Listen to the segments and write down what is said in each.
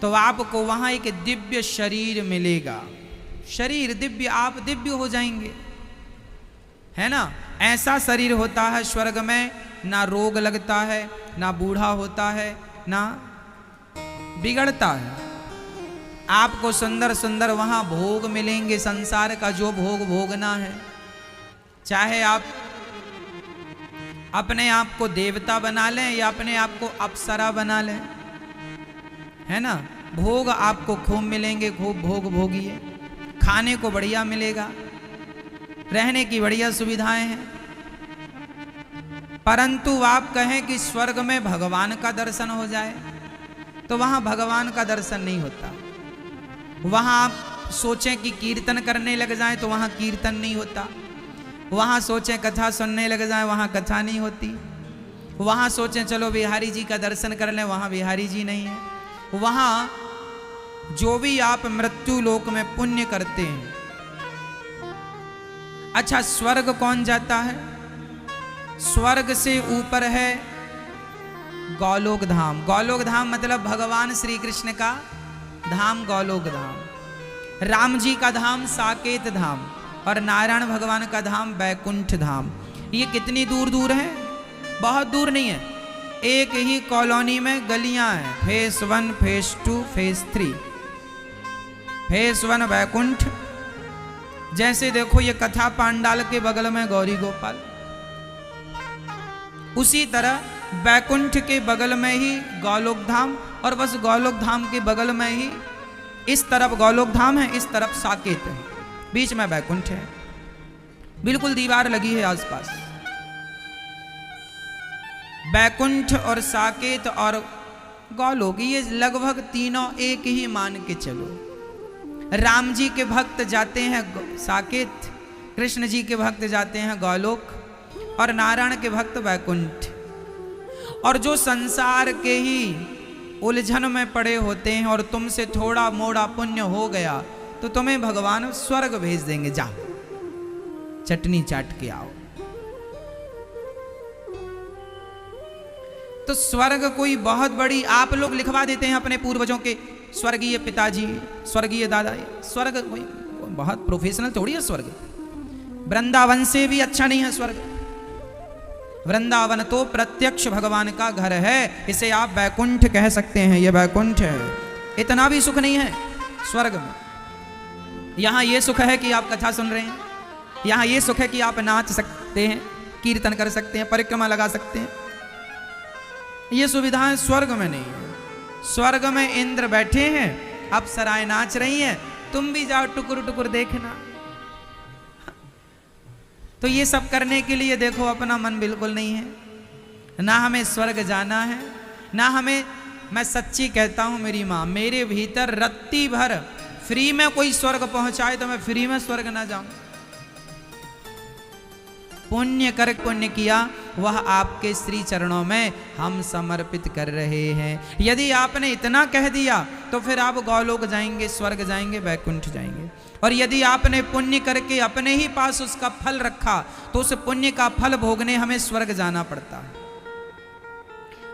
तो आपको वहां एक दिव्य शरीर मिलेगा। शरीर दिव्य, आप दिव्य हो जाएंगे, है ना। ऐसा शरीर होता है स्वर्ग में, ना रोग लगता है, ना बूढ़ा होता है, ना बिगड़ता है। आपको सुंदर सुंदर वहां भोग मिलेंगे, संसार का जो भोग भोगना है। चाहे आप अपने आप को देवता बना लें या अपने आप को अप्सरा बना लें, है ना। भोग आपको खूब मिलेंगे, खूब भोग भोगिए। खाने को बढ़िया मिलेगा, रहने की बढ़िया सुविधाएं हैं। परंतु आप कहें कि स्वर्ग में भगवान का दर्शन हो जाए, तो वहां भगवान का दर्शन नहीं होता। वहां आप सोचें कि कीर्तन करने लग जाएं, तो वहां कीर्तन नहीं होता। वहां सोचें कथा सुनने लग जाएं, वहां कथा नहीं होती। वहां सोचें चलो बिहारी जी का दर्शन कर लें, वहां बिहारी जी नहीं है। वहां जो भी आप मृत्यु लोक में पुण्य करते हैं। अच्छा, स्वर्ग कौन जाता है? स्वर्ग से ऊपर है गौलोक धाम। गौलोक धाम मतलब भगवान श्री कृष्ण का धाम, गौलोक धाम। राम जी का धाम साकेत धाम, और नारायण भगवान का धाम बैकुंठ धाम। ये कितनी दूर दूर है? बहुत दूर नहीं है, एक ही कॉलोनी में गलियां हैं। Phase 1, phase 2, phase 3। Phase 1 Baikunth, जैसे देखो ये कथा पांडाल के बगल में गौरी गोपाल, उसी तरह बैकुंठ के बगल में ही गौलोक धाम, और बस गौलोक धाम के बगल में ही इस तरफ गौलोक धाम है, इस तरफ साकेत है, बीच में बैकुंठ है। बिल्कुल दीवार लगी है आसपास। बैकुंठ और साकेत और गौलोक, ये लगभग तीनों एक ही मान के चलो। राम जी के भक्त जाते हैं साकेत, कृष्ण जी के भक्त जाते हैं गौलोक, और नारायण के भक्त बैकुंठ। और जो संसार के ही उलझन में पड़े होते हैं और तुमसे थोड़ा मोड़ा पुण्य हो गया, तो तुम्हें भगवान स्वर्ग भेज देंगे, जाओ चटनी चाट के आओ। तो स्वर्ग कोई बहुत बड़ी, आप लोग लिखवा देते हैं अपने पूर्वजों के, स्वर्गीय पिताजी, स्वर्गीय दादा। स्वर्ग कोई बहुत प्रोफेशनल थोड़ी है स्वर्ग। वृंदावन से भी अच्छा नहीं है स्वर्ग। वृंदावन तो प्रत्यक्ष भगवान का घर है, इसे आप बैकुंठ कह सकते हैं। ये बैकुंठ है। इतना भी सुख नहीं है स्वर्ग में। यहाँ ये सुख है कि आप कथा सुन रहे हैं, यहाँ ये सुख है कि आप नाच सकते हैं, कीर्तन कर सकते हैं, परिक्रमा लगा सकते हैं। ये सुविधाएं स्वर्ग में नहीं है। स्वर्ग में इंद्र बैठे हैं, अप्सराएं नाच रही हैं, तुम भी जाओ टुकुर टुकुर देखना। तो ये सब करने के लिए देखो अपना मन बिल्कुल नहीं है। ना हमें स्वर्ग जाना है, ना हमें, मैं सच्ची कहता हूं मेरी माँ मेरे भीतर रत्ती भर फ्री में कोई स्वर्ग पहुंचाए तो मैं फ्री में स्वर्ग ना जाऊं। पुण्य कर पुण्य किया वह आपके श्री चरणों में हम समर्पित कर रहे हैं। यदि आपने इतना कह दिया तो फिर आप गौलोक जाएंगे, स्वर्ग जाएंगे, बैकुंठ जाएंगे। और यदि आपने पुण्य करके अपने ही पास उसका फल रखा तो उस पुण्य का फल भोगने हमें स्वर्ग जाना पड़ता है।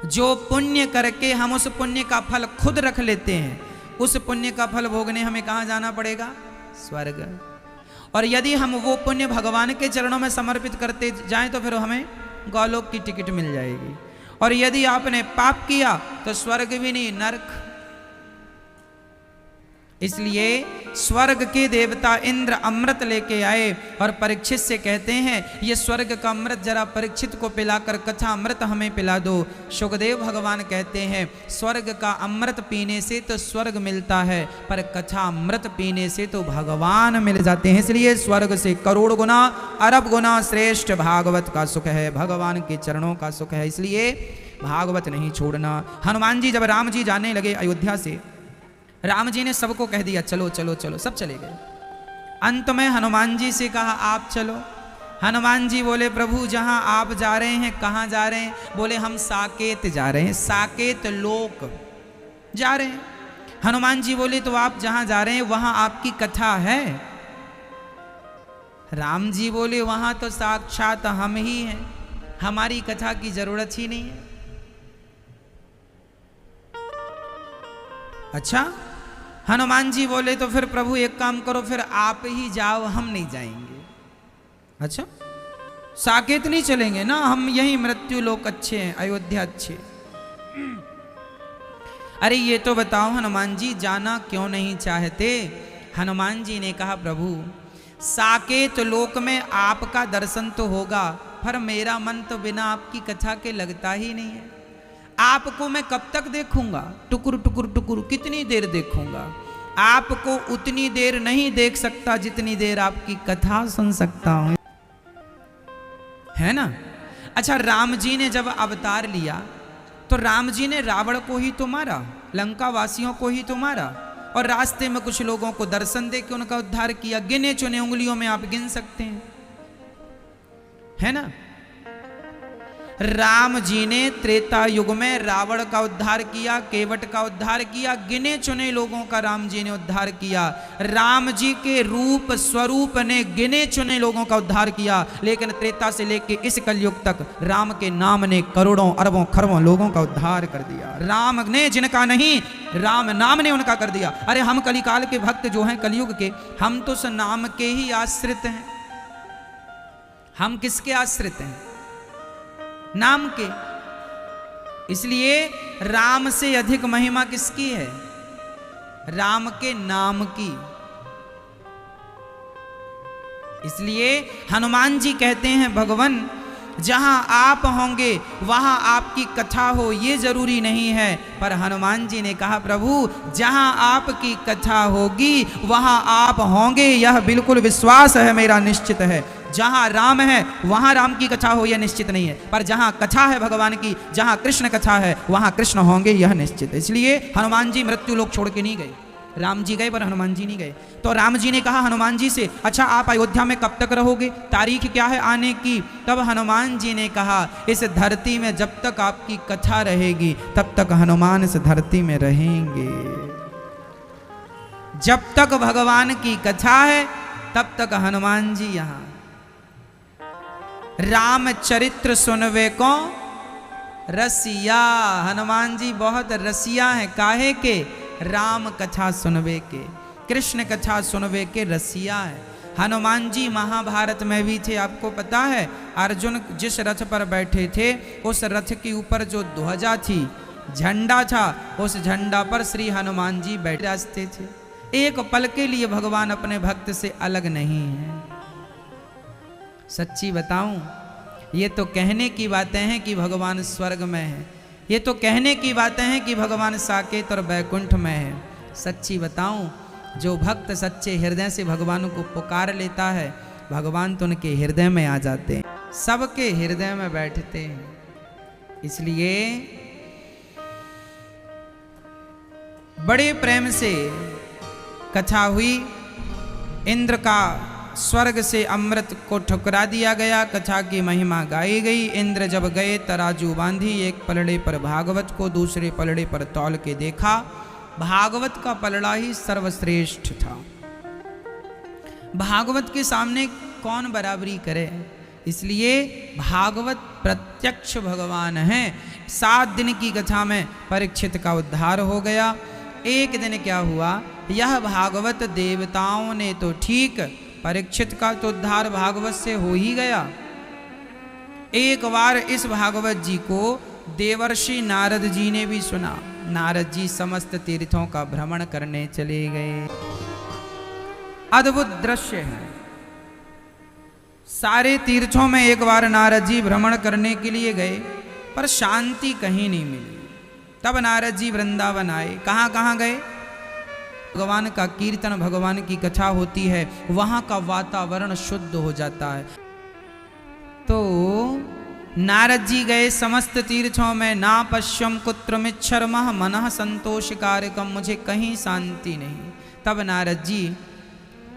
जो पुण्य करके हम उस पुण्य का फल खुद रख लेते हैं, उस पुण्य का फल भोगने हमें कहाँ जाना पड़ेगा? स्वर्ग। और यदि हम वो पुण्य भगवान के चरणों में समर्पित करते जाएं तो फिर हमें गौलोक की टिकट मिल जाएगी। और यदि आपने पाप किया तो स्वर्ग भी नहीं, नरक। इसलिए स्वर्ग के देवता इंद्र अमृत लेके आए और परीक्षित से कहते हैं ये स्वर्ग का अमृत जरा परीक्षित को पिलाकर कथा अमृत हमें पिला दो। सुखदेव भगवान कहते हैं स्वर्ग का अमृत पीने से तो स्वर्ग मिलता है, पर कथा अमृत पीने से तो भगवान मिल जाते हैं। इसलिए स्वर्ग से करोड़ गुना अरब गुना श्रेष्ठ भागवत का सुख है, भगवान के चरणों का सुख है। इसलिए भागवत नहीं छोड़ना। हनुमान जी जब राम जी जाने लगे अयोध्या से, राम जी ने सबको कह दिया चलो चलो चलो, सब चले गए। अंत में हनुमान जी से कहा आप चलो। हनुमान जी बोले प्रभु जहां आप जा रहे हैं कहां जा रहे हैं? बोले हम साकेत जा रहे हैं, साकेत लोक जा रहे हैं। हनुमान जी बोले तो आप जहां जा रहे हैं वहां आपकी कथा है? राम जी बोले वहां तो साक्षात हम ही हैं, हमारी कथा की जरूरत ही नहीं है। अच्छा, हनुमान जी बोले तो फिर प्रभु एक काम करो, फिर आप ही जाओ, हम नहीं जाएंगे। अच्छा, साकेत नहीं चलेंगे ना, हम यही मृत्यु लोक अच्छे हैं, अयोध्या अच्छे। अरे ये तो बताओ हनुमान जी जाना क्यों नहीं चाहते? हनुमान जी ने कहा प्रभु साकेत लोक में आपका दर्शन तो होगा, पर मेरा मन तो बिना आपकी कथा के लगता ही नहीं है। आपको मैं कब तक देखूंगा? टुकुर टुकुर टुकुर कितनी देर देखूंगा? आपको उतनी देर नहीं देख सकता जितनी देर आपकी कथा सुन सकता हूं, है ना। अच्छा, राम जी ने जब अवतार लिया तो राम जी ने रावण को ही तो मारा, लंका वासियों को ही तो मारा, और रास्ते में कुछ लोगों को दर्शन दे के उनका उद्धार किया। गिने चुने उंगलियों में आप गिन सकते हैं, है ना। राम जी ने त्रेता युग में रावण का उद्धार किया, केवट का उद्धार किया, गिने चुने लोगों का राम जी ने उद्धार किया। राम जी के रूप स्वरूप ने गिने चुने लोगों का उद्धार किया, लेकिन त्रेता से लेकर इस कलयुग तक राम के नाम ने करोड़ों अरबों खरबों लोगों का उद्धार कर दिया। राम ने जिनका नहीं, राम नाम ने उनका कर दिया। अरे हम कलिकाल के भक्त जो हैं कलयुग के, हम तो उस नाम के ही आश्रित हैं। हम किसके आश्रित हैं? नाम के। इसलिए राम से अधिक महिमा किसकी है? राम के नाम की। इसलिए हनुमान जी कहते हैं भगवान जहां आप होंगे वहां आपकी कथा हो ये जरूरी नहीं है, पर हनुमान जी ने कहा प्रभु जहां आपकी कथा होगी वहां आप होंगे, यह बिल्कुल विश्वास है मेरा, निश्चित है। जहां राम है वहां राम की कथा हो यह निश्चित नहीं है, पर जहां कथा है भगवान की, जहां कृष्ण कथा है वहां कृष्ण होंगे यह निश्चित है। इसलिए हनुमान जी मृत्यु लोक छोड़ के नहीं गए, राम जी गए पर हनुमान जी नहीं गए। तो राम जी ने कहा हनुमान जी से अच्छा आप अयोध्या में कब तक रहोगे, तारीख क्या है आने की? तब हनुमान जी ने कहा इस धरती में जब तक आपकी कथा रहेगी तब तक हनुमान इस धरती में रहेंगे। जब तक भगवान की कथा है तब तक हनुमान जी यहां। राम चरित्र सुनवे को रसिया, हनुमान जी बहुत रसिया हैं। काहे के? राम कथा सुनवे के, कृष्ण कथा सुनवे के रसिया है। हनुमान जी महाभारत में भी थे, आपको पता है। अर्जुन जिस रथ पर बैठे थे उस रथ के ऊपर जो ध्वजा थी, झंडा था, उस झंडा पर श्री हनुमान जी बैठते थे। एक पल के लिए भगवान अपने भक्त से अलग नहीं है। सच्ची बताऊं, ये तो कहने की बातें हैं कि भगवान स्वर्ग में है, ये तो कहने की बातें हैं कि भगवान साकेत और बैकुंठ में है। सच्ची बताऊं, जो भक्त सच्चे हृदय से भगवान को पुकार लेता है भगवान तो उनके हृदय में आ जाते हैं, सबके हृदय में बैठते हैं। इसलिए बड़े प्रेम से कथा हुई। इंद्र का स्वर्ग से अमृत को ठुकरा दिया गया, कथा की महिमा गाई गई। इंद्र जब गए तराजू बांधी, एक पलड़े पर भागवत को दूसरे पलड़े पर तौल के देखा, भागवत का पलड़ा ही सर्वश्रेष्ठ था। भागवत के सामने कौन बराबरी करे, इसलिए भागवत प्रत्यक्ष भगवान है। 7 दिन की कथा में परीक्षित का उद्धार हो गया। एक दिन क्या हुआ, यह भागवत देवताओं ने तो ठीक, परीक्षित का तो उद्धार भागवत से हो ही गया। एक बार इस भागवत जी को देवर्षि नारद जी ने भी सुना। नारद जी समस्त तीर्थों का भ्रमण करने चले गए। अद्भुत दृश्य है। सारे तीर्थों में एक बार नारद जी भ्रमण करने के लिए गए, पर शांति कहीं नहीं मिली। तब नारद जी वृंदावन आए। कहाँ कहाँ गए? भगवान का कीर्तन, भगवान की कथा होती है, वहां का वातावरण शुद्ध हो जाता है। तो नारद जी गए समस्त तीर्थों में, ना पश्यम कुत्रमिच्छर्मः मनः संतोषकारकम, मुझे कहीं शांति नहीं। तब नारद जी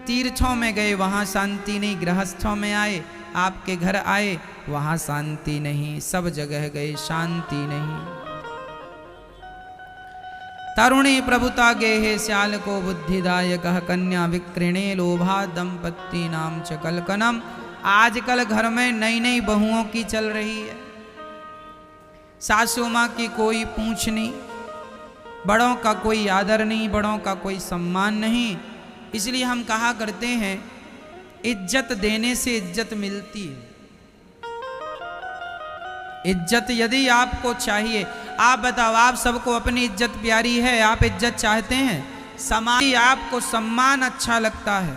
तीर्थों में गए, वहां शांति नहीं। गृहस्थों में आए, आपके घर आए, वहां शांति नहीं। सब जगह गए, शांति नहीं। तरुणी प्रभुता गेहे श्याल को बुद्धिदायक, कन्या विक्रिणे लोभा दंपत्ति नाम च कलकनम। आजकल घर में नई नई बहुओं की चल रही है, सासू माँ की कोई पूछ नहीं, बड़ों का कोई आदर नहीं, बड़ों का कोई सम्मान नहीं। इसलिए हम कहा करते हैं इज्जत देने से इज्जत मिलती है। इज्जत यदि आपको चाहिए, आप बताओ, आप सबको अपनी इज्जत प्यारी है, आप इज्जत चाहते हैं? समाज आपको सम्मान अच्छा लगता है,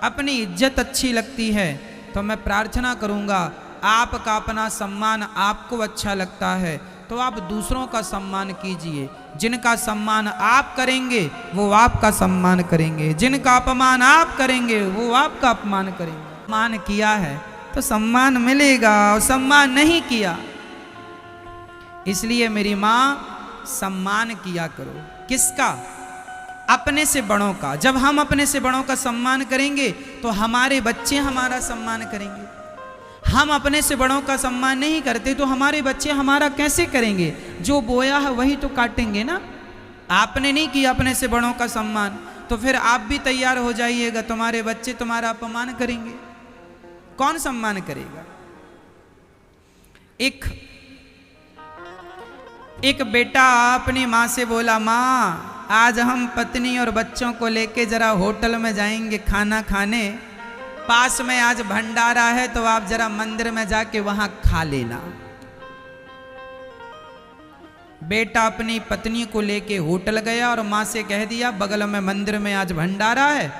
अपनी इज्जत अच्छी लगती है, तो मैं प्रार्थना करूंगा आपका अपना सम्मान आपको अच्छा लगता है तो आप दूसरों का सम्मान कीजिए। जिनका सम्मान आप करेंगे वो आपका सम्मान करेंगे, जिनका अपमान आप करेंगे वो आपका अपमान करेंगे। सम्मान किया है तो सम्मान मिलेगा, और सम्मान नहीं किया, इसलिए मेरी माँ सम्मान किया करो। किसका? अपने से बड़ों का। जब हम अपने से बड़ों का सम्मान करेंगे तो हमारे बच्चे हमारा सम्मान करेंगे। हम अपने से बड़ों का सम्मान नहीं करते तो हमारे बच्चे हमारा कैसे करेंगे? जो बोया है वही तो काटेंगे ना। आपने नहीं किया अपने से बड़ों का सम्मान, तो फिर आप भी तैयार हो जाइएगा, तुम्हारे बच्चे तुम्हारा अपमान करेंगे। कौन सम्मान करेगा? एक बेटा अपनी माँ से बोला, माँ आज हम पत्नी और बच्चों को लेके जरा होटल में जाएंगे खाना खाने, पास में आज भंडारा है तो आप जरा मंदिर में जाके वहां खा लेना। बेटा अपनी पत्नी को लेके होटल गया और माँ से कह दिया बगल में मंदिर में आज भंडारा है,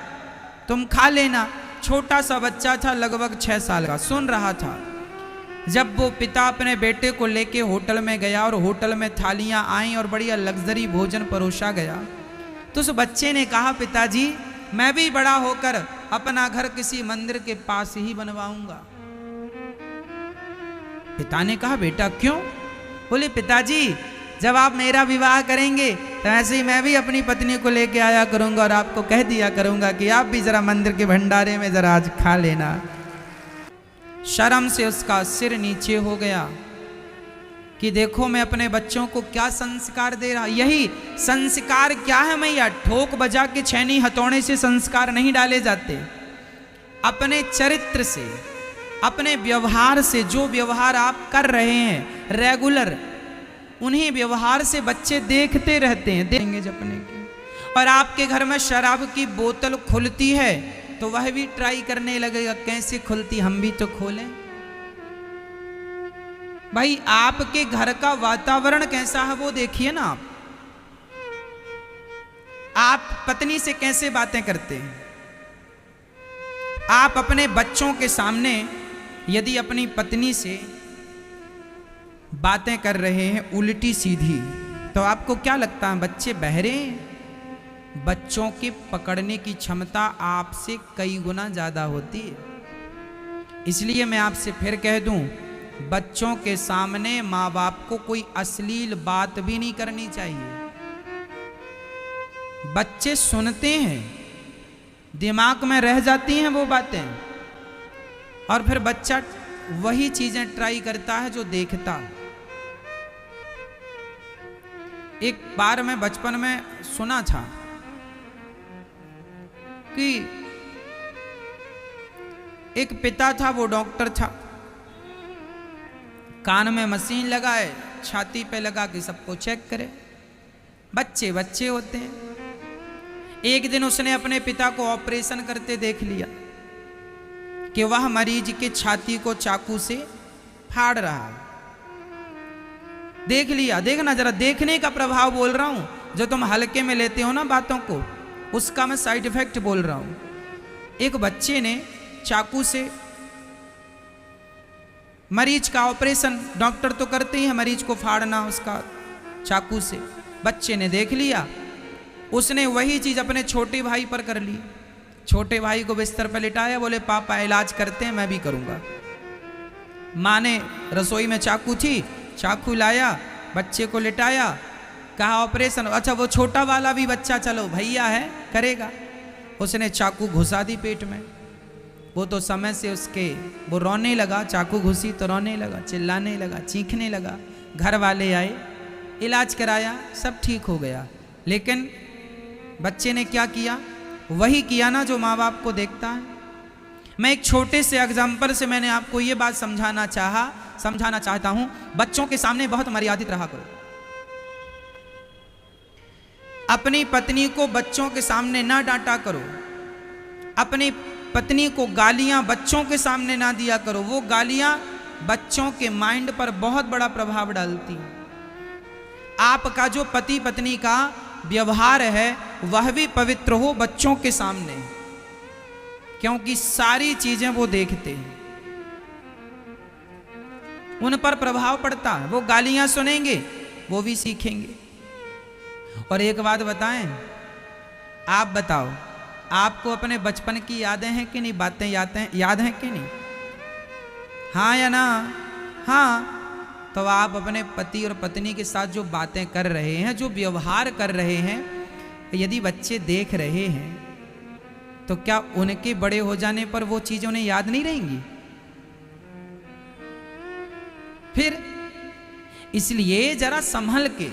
तुम खा लेना। छोटा सा बच्चा था, लगभग 6 साल का, सुन रहा था। जब वो पिता अपने बेटे को लेके होटल में गया और होटल में थालियां आई और बढ़िया लग्जरी भोजन परोसा गया, तो उस बच्चे ने कहा, पिताजी मैं भी बड़ा होकर अपना घर किसी मंदिर के पास ही बनवाऊंगा। पिता ने कहा, बेटा क्यों? बोले, पिताजी जब आप मेरा विवाह करेंगे तो ऐसे ही मैं भी अपनी पत्नी को लेके आया करूंगा और आपको कह दिया करूंगा कि आप भी जरा मंदिर के भंडारे में जरा आज खा लेना। शर्म से उसका सिर नीचे हो गया कि देखो मैं अपने बच्चों को क्या संस्कार दे रहा। यही संस्कार क्या है मैया? ठोक बजा के छैनी हथौड़े से संस्कार नहीं डाले जाते। अपने चरित्र से, अपने व्यवहार से, जो व्यवहार आप कर रहे हैं रेगुलर, उन्हीं व्यवहार से बच्चे देखते रहते हैं, देंगे जपने के। और आपके घर में शराब की बोतल खुलती है तो वह भी ट्राई करने लगेगा, कैसे खुलती, हम भी तो खोलें। भाई आपके घर का वातावरण कैसा है वो देखिए ना। आप पत्नी से कैसे बातें करते हैं? आप अपने बच्चों के सामने यदि अपनी पत्नी से बातें कर रहे हैं उल्टी सीधी, तो आपको क्या लगता है बच्चे बहरे हैं? बच्चों की पकड़ने की क्षमता आपसे कई गुना ज्यादा होती है। इसलिए मैं आपसे फिर कह दूं, बच्चों के सामने माँ बाप को कोई अश्लील बात भी नहीं करनी चाहिए। बच्चे सुनते हैं, दिमाग में रह जाती हैं वो बातें, और फिर बच्चा वही चीजें ट्राई करता है जो देखता है। एक बार मैं बचपन में सुना था कि एक पिता था, वो डॉक्टर था, कान में मशीन लगाए, छाती पे लगा के सबको चेक करे। बच्चे बच्चे होते हैं। एक दिन उसने अपने पिता को ऑपरेशन करते देख लिया कि वह मरीज के छाती को चाकू से फाड़ रहा है। देख लिया। देखना जरा, देखने का प्रभाव बोल रहा हूं, जो तुम हल्के में लेते हो ना बातों को, उसका मैं साइड इफेक्ट बोल रहा हूं। एक बच्चे ने चाकू से मरीज का ऑपरेशन, डॉक्टर तो करते ही है मरीज को फाड़ना उसका चाकू से, बच्चे ने देख लिया। उसने वही चीज अपने छोटे भाई पर कर ली। छोटे भाई को बिस्तर पर लिटाया, बोले पापा इलाज करते हैं, मैं भी करूंगा। माँ ने रसोई में चाकू थी, चाकू लाया, बच्चे को लिटाया, कहा ऑपरेशन। अच्छा वो छोटा वाला भी बच्चा, चलो भैया है करेगा। उसने चाकू घुसा दी पेट में। वो तो समय से वो रोने लगा, चाकू घुसी तो रोने लगा, चिल्लाने लगा, चीखने लगा। घर वाले आए, इलाज कराया, सब ठीक हो गया। लेकिन बच्चे ने क्या किया? वही किया ना जो माँ बाप को देखता है। मैं एक छोटे से एग्जाम्पल से मैंने आपको ये बात समझाना चाहता हूं, बच्चों के सामने बहुत मर्यादित रहा करो। अपनी पत्नी को बच्चों के सामने ना डांटा करो, अपनी पत्नी को गालियां बच्चों के सामने ना दिया करो। वो गालियां बच्चों के माइंड पर बहुत बड़ा प्रभाव डालती हैं। आपका जो पति पत्नी का व्यवहार है वह भी पवित्र हो बच्चों के सामने, क्योंकि सारी चीजें वो देखते हैं, उन पर प्रभाव पड़ता है। वो गालियां सुनेंगे, वो भी सीखेंगे। और एक बात बताएं, आप बताओ, आपको अपने बचपन की यादें हैं कि नहीं? बातें याद हैं कि नहीं? हाँ या ना? हाँ। तो आप अपने पति और पत्नी के साथ जो बातें कर रहे हैं, जो व्यवहार कर रहे हैं, यदि बच्चे देख रहे हैं तो क्या उनके बड़े हो जाने पर वो चीजें उन्हें याद नहीं रहेंगी? फिर इसलिए जरा संभल के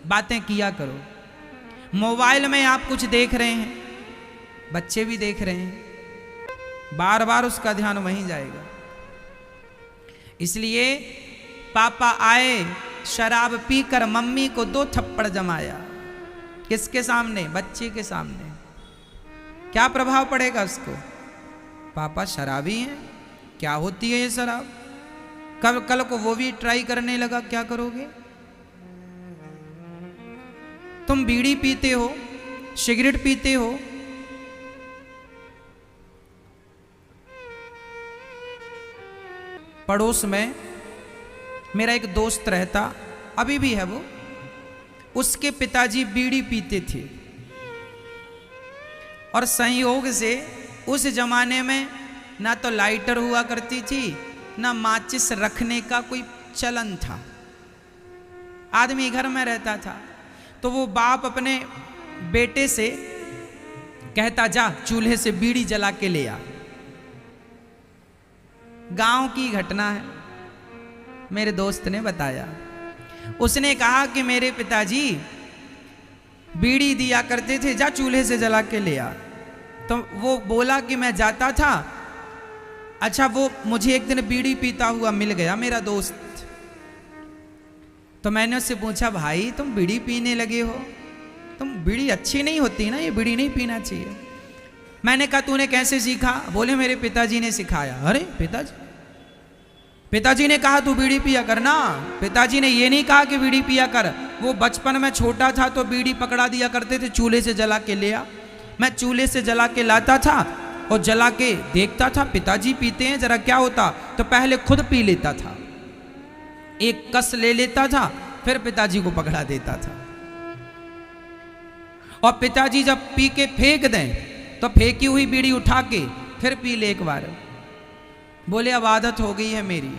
बातें किया करो। मोबाइल में आप कुछ देख रहे हैं, बच्चे भी देख रहे हैं, बार बार उसका ध्यान वहीं जाएगा। इसलिए पापा आए, शराब पीकर मम्मी को 2 थप्पड़ जमाया। किसके सामने? बच्चे के सामने। क्या प्रभाव पड़ेगा उसको? पापा शराबी हैं, क्या होती है ये शराब? कल को वो भी ट्राई करने लगा, क्या करोगे? तुम बीड़ी पीते हो, सिगरेट पीते हो, पड़ोस में मेरा एक दोस्त रहता, अभी भी है वो, उसके पिताजी बीड़ी पीते थे। और संयोग से उस जमाने में ना तो लाइटर हुआ करती थी, ना माचिस रखने का कोई चलन था। आदमी घर में रहता था, तो वो बाप अपने बेटे से कहता, जा चूल्हे से बीड़ी जला के ले आ। गांव की घटना है, मेरे दोस्त ने बताया। उसने कहा कि मेरे पिताजी बीड़ी दिया करते थे, जा चूल्हे से जला के ले आ। तो वो बोला कि मैं जाता था। अच्छा, वो मुझे एक दिन बीड़ी पीता हुआ मिल गया, मेरा दोस्त। तो मैंने उससे पूछा, भाई तुम बीड़ी पीने लगे हो, तुम बीड़ी अच्छी नहीं होती ना, ये बीड़ी नहीं पीना चाहिए। मैंने कहा तूने कैसे सीखा? बोले मेरे पिताजी ने सिखाया। अरे पिताजी ने कहा तू बीड़ी पिया कर ना। पिताजी ने ये नहीं कहा कि बीड़ी पिया कर। वो बचपन में छोटा था तो बीड़ी पकड़ा दिया करते थे, चूल्हे से जला के ले आ। मैं चूल्हे से जला के लाता था और जला के देखता था पिताजी पीते हैं, जरा क्या होता। तो पहले खुद पी लेता था, एक कस ले लेता था, फिर पिताजी को पकड़ा देता था। और पिताजी जब पी के फेंक दें तो फेंकी हुई बीड़ी उठा के फिर पी ले एक बार। बोले अब आदत हो गई है मेरी।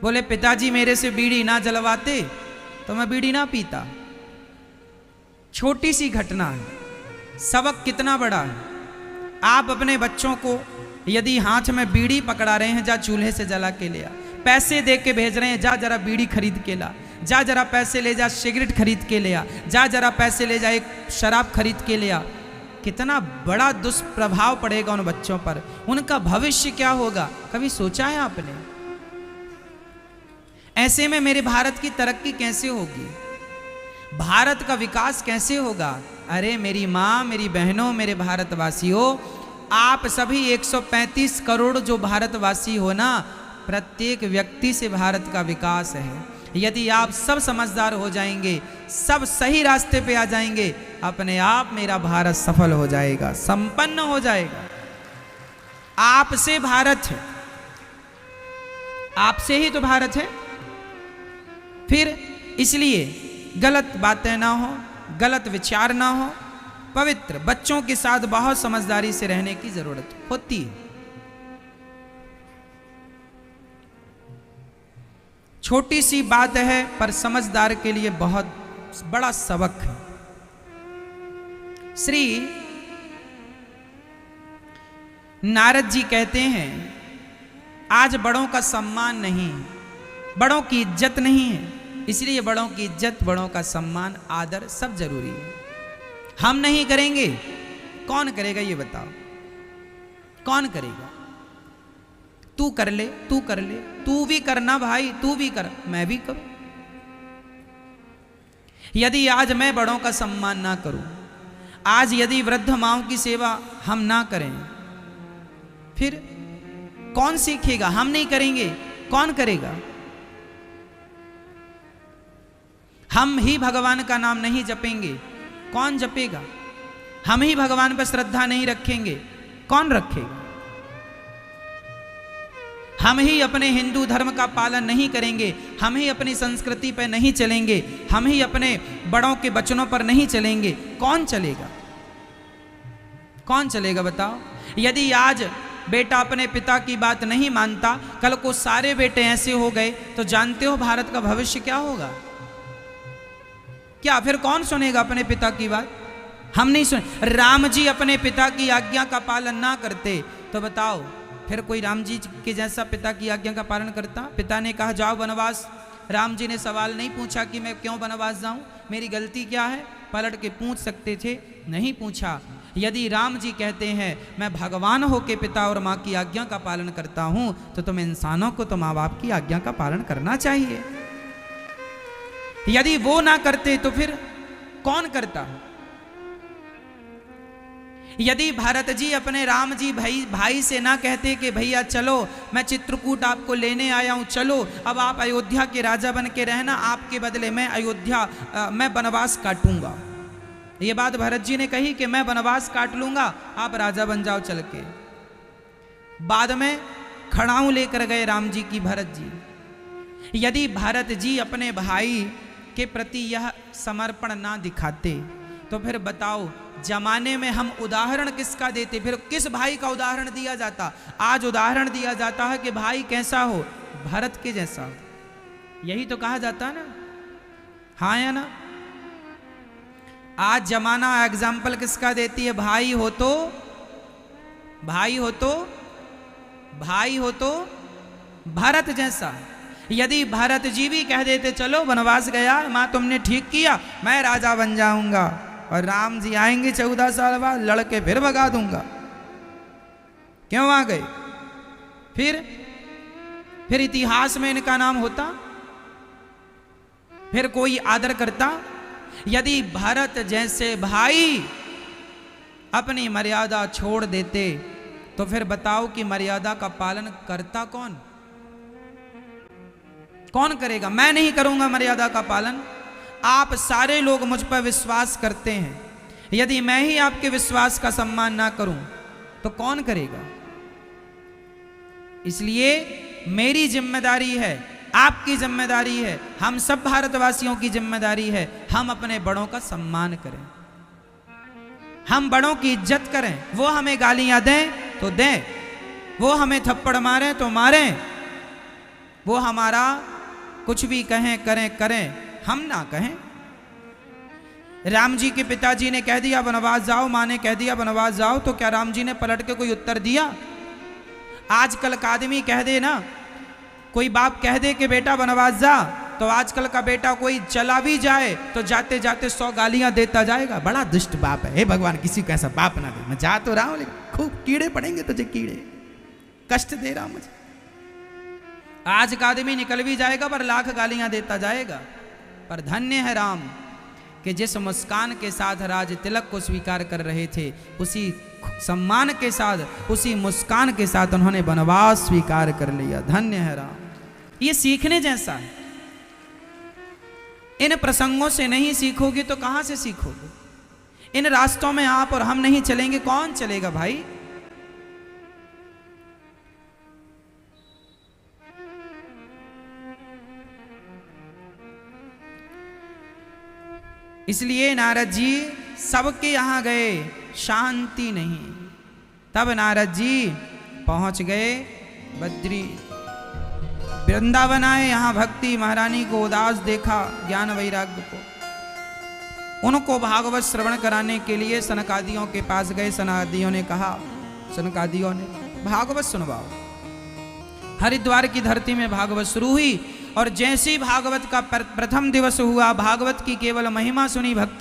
बोले पिताजी मेरे से बीड़ी ना जलवाते तो मैं बीड़ी ना पीता। छोटी सी घटना है, सबक कितना बड़ा है। आप अपने बच्चों को यदि हाथ में बीड़ी पकड़ा रहे हैं, जा चूल्हे से जला के ले आ। पैसे दे के भेज रहे हैं, जा जरा बीड़ी खरीद के ला। जा जरा पैसे ले जा सिगरेट खरीद के ले आ। जा जरा पैसे ले जा एक शराब खरीद के ले आ। कितना बड़ा दुष्प्रभाव पड़ेगा उन बच्चों पर, उनका भविष्य क्या होगा, कभी सोचा है आपने? ऐसे में मेरे भारत की तरक्की कैसे होगी, भारत का विकास कैसे होगा? अरे मेरी माँ, मेरी बहनों, मेरे भारतवासियों, आप सभी 135 करोड़ जो भारतवासी हो ना, प्रत्येक व्यक्ति से भारत का विकास है। यदि आप सब समझदार हो जाएंगे, सब सही रास्ते पे आ जाएंगे, अपने आप मेरा भारत सफल हो जाएगा, संपन्न हो जाएगा। आपसे भारत है, आपसे ही तो भारत है। फिर इसलिए गलत बातें ना हो, गलत विचार ना हो, पवित्र बच्चों के साथ बहुत समझदारी से रहने की जरूरत होती है। छोटी सी बात है पर समझदार के लिए बहुत बड़ा सबक है। श्री नारद जी कहते हैं, आज बड़ों का सम्मान नहीं, बड़ों की इज्जत नहीं है, इसलिए बड़ों की इज्जत, बड़ों का सम्मान, आदर सब जरूरी है। हम नहीं करेंगे, कौन करेगा ये बताओ? कौन करेगा? तू कर ले, तू कर ले, तू भी करना भाई, तू भी कर, मैं भी करूं। यदि आज मैं बड़ों का सम्मान ना करूं, आज यदि वृद्ध माओं की सेवा हम ना करें, फिर कौन सीखेगा? हम नहीं करेंगे, कौन करेगा? हम ही भगवान का नाम नहीं जपेंगे, कौन जपेगा? हम ही भगवान पर श्रद्धा नहीं रखेंगे, कौन रखेगा? हम ही अपने हिंदू धर्म का पालन नहीं करेंगे, हम ही अपनी संस्कृति पर नहीं चलेंगे, हम ही अपने बड़ों के वचनों पर नहीं चलेंगे, कौन चलेगा? कौन चलेगा बताओ? यदि आज बेटा अपने पिता की बात नहीं मानता, कल को सारे बेटे ऐसे हो गए तो जानते हो भारत का भविष्य क्या होगा? क्या फिर कौन सुनेगा अपने पिता की बात? हम नहीं सुने। राम जी अपने पिता की आज्ञा का पालन ना करते तो बताओ फिर कोई राम जी के जैसा पिता की आज्ञा का पालन करता? पिता ने कहा जाओ वनवास, राम जी ने सवाल नहीं पूछा कि मैं क्यों वनवास जाऊं, मेरी गलती क्या है, पलट के पूछ सकते थे, नहीं पूछा। यदि राम जी कहते हैं मैं भगवान होके पिता और माँ की आज्ञा का पालन करता हूं, तो तुम इंसानों को तो माँ बाप की आज्ञा का पालन करना चाहिए। यदि वो ना करते तो फिर कौन करता? यदि भरत जी अपने राम जी भाई से ना कहते कि भैया चलो मैं चित्रकूट आपको लेने आया हूं, चलो अब आप अयोध्या के राजा बन के रहना, आपके बदले मैं वनवास काटूंगा। ये बात भरत जी ने कही कि मैं वनवास काट लूंगा, आप राजा बन जाओ चल के। बाद में खड़ाऊ लेकर गए राम जी की भरत जी। यदि भरत जी अपने भाई के प्रति यह समर्पण ना दिखाते तो फिर बताओ जमाने में हम उदाहरण किसका देते? फिर किस भाई का उदाहरण दिया जाता? आज उदाहरण दिया जाता है कि भाई कैसा हो? भरत के जैसा हो। यही तो कहा जाता है ना, हाँ या ना? आज जमाना एग्जाम्पल किसका देती है? भाई हो तो भरत जैसा। यदि भरत जी भी कह देते चलो वनवास गया माँ तुमने ठीक किया, मैं राजा बन जाऊंगा, और राम जी आएंगे 14 साल बाद लड़के फिर भगा दूंगा, क्यों आ गए? फिर इतिहास में इनका नाम होता, फिर कोई आदर करता? यदि भरत जैसे भाई अपनी मर्यादा छोड़ देते तो फिर बताओ कि मर्यादा का पालन करता कौन? कौन करेगा? मैं नहीं करूंगा मर्यादा का पालन। आप सारे लोग मुझ पर विश्वास करते हैं, यदि मैं ही आपके विश्वास का सम्मान ना करूं तो कौन करेगा? इसलिए मेरी जिम्मेदारी है, आपकी जिम्मेदारी है, हम सब भारतवासियों की जिम्मेदारी है, हम अपने बड़ों का सम्मान करें, हम बड़ों की इज्जत करें। वो हमें गालियां दें तो दें, वो हमें थप्पड़ मारें तो मारें, वो हमारा कुछ भी कहें करें, हम ना कहें। राम जी के पिताजी ने कह दिया वनवास जाओ, माँ ने कह दिया वनवास जाओ, तो क्या राम जी ने पलट के कोई उत्तर दिया? आजकल का आदमी कह दे ना, कोई बाप कह दे कि बेटा वनवास जा, तो आजकल का बेटा कोई चला भी जाए तो जाते जाते 100 गालियां देता जाएगा, बड़ा दुष्ट बाप है, हे भगवान किसी को ऐसा बाप ना दे। मैं जा तो रहा हूं लेकिन खूब कीड़े पड़ेंगे तुझे, कीड़े कष्ट दे रहा हूं मुझे। आज का आदमी निकल भी जाएगा पर लाख गालियां देता जाएगा। पर धन्य है राम कि जिस मुस्कान के साथ राज तिलक को स्वीकार कर रहे थे, उसी सम्मान के साथ, उसी मुस्कान के साथ उन्होंने वनवास स्वीकार कर लिया। धन्य है राम। ये सीखने जैसा है। इन प्रसंगों से नहीं सीखोगे तो कहां से सीखोगे? इन रास्तों में आप और हम नहीं चलेंगे, कौन चलेगा भाई? इसलिए नारद जी सबके यहां गए, शांति नहीं। तब नारद जी पहुंच गए बद्री वृंदावन आए, यहां भक्ति महारानी को उदास देखा, ज्ञान वैराग्य को। उनको भागवत श्रवण कराने के लिए सनकादियों के पास गए। सनकादियों ने कहा, सनकादियों ने भागवत सुनवाओ। हरिद्वार की धरती में भागवत शुरू हुई और जैसे ही भागवत का प्रथम दिवस हुआ, भागवत की केवल महिमा सुनी, भक्ति